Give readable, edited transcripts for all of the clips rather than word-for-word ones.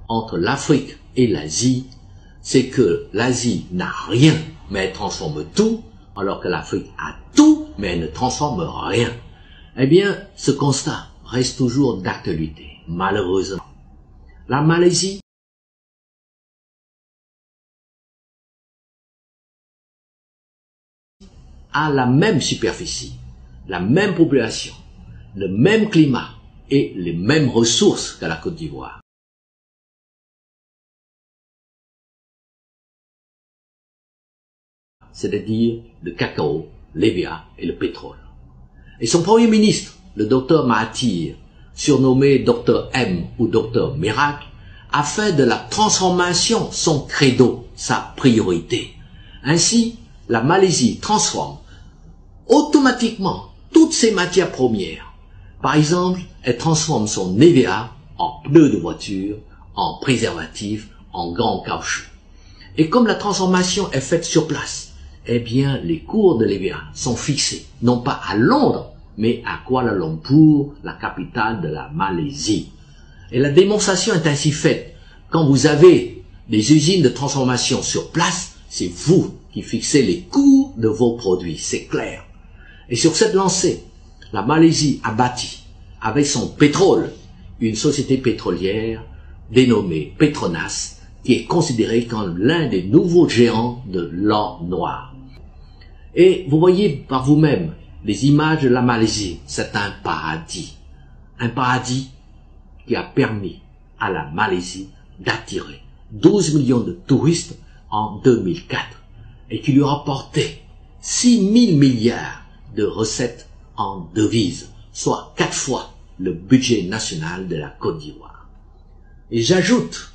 entre l'Afrique et l'Asie, c'est que l'Asie n'a rien, mais elle transforme tout, alors que l'Afrique a tout, mais elle ne transforme rien. Eh bien, ce constat reste toujours d'actualité, malheureusement. La Malaisie a la même superficie, la même population, le même climat et les mêmes ressources que la Côte d'Ivoire. C'est-à-dire le cacao, l'EVA et le pétrole. Et son premier ministre, le docteur Mahathir, surnommé docteur M ou docteur Miracle, a fait de la transformation son credo, sa priorité. Ainsi, la Malaisie transforme automatiquement toutes ses matières premières. Par exemple, elle transforme son EVA en pneus de voiture, en préservatifs, en gants en caoutchouc. Et comme la transformation est faite sur place, eh bien, les cours de l'EVA sont fixés, non pas à Londres, mais à Kuala Lumpur, la capitale de la Malaisie. Et la démonstration est ainsi faite. Quand vous avez des usines de transformation sur place, c'est vous qui fixez les cours de vos produits, c'est clair. Et sur cette lancée, la Malaisie a bâti, avec son pétrole, une société pétrolière dénommée Petronas, qui est considérée comme l'un des nouveaux géants de l'or noir. Et vous voyez par vous-même les images de la Malaisie, c'est un paradis qui a permis à la Malaisie d'attirer 12 millions de touristes en 2004 et qui lui a rapporté 6 000 milliards de recettes en devises, soit 4 fois le budget national de la Côte d'Ivoire. Et j'ajoute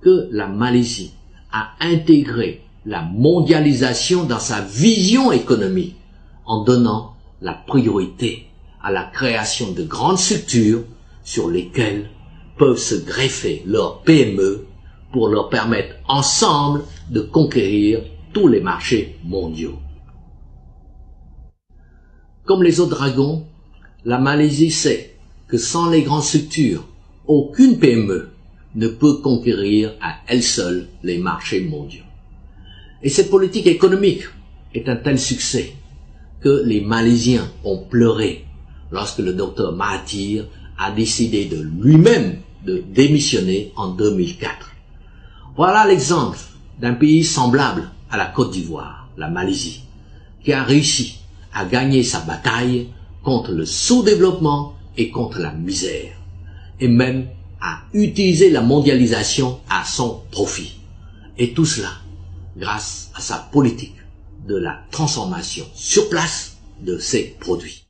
que la Malaisie a intégré la mondialisation dans sa vision économique en donnant la priorité à la création de grandes structures sur lesquelles peuvent se greffer leurs PME pour leur permettre ensemble de conquérir tous les marchés mondiaux. Comme les autres dragons, la Malaisie sait que sans les grandes structures, aucune PME ne peut conquérir à elle seule les marchés mondiaux. Et cette politique économique est un tel succès que les Malaisiens ont pleuré lorsque le docteur Mahathir a décidé de lui-même de démissionner en 2004. Voilà l'exemple d'un pays semblable à la Côte d'Ivoire, la Malaisie, qui a réussi à gagner sa bataille contre le sous-développement et contre la misère, et même à utiliser la mondialisation à son profit. Et tout cela grâce à sa politique de la transformation sur place de ses produits.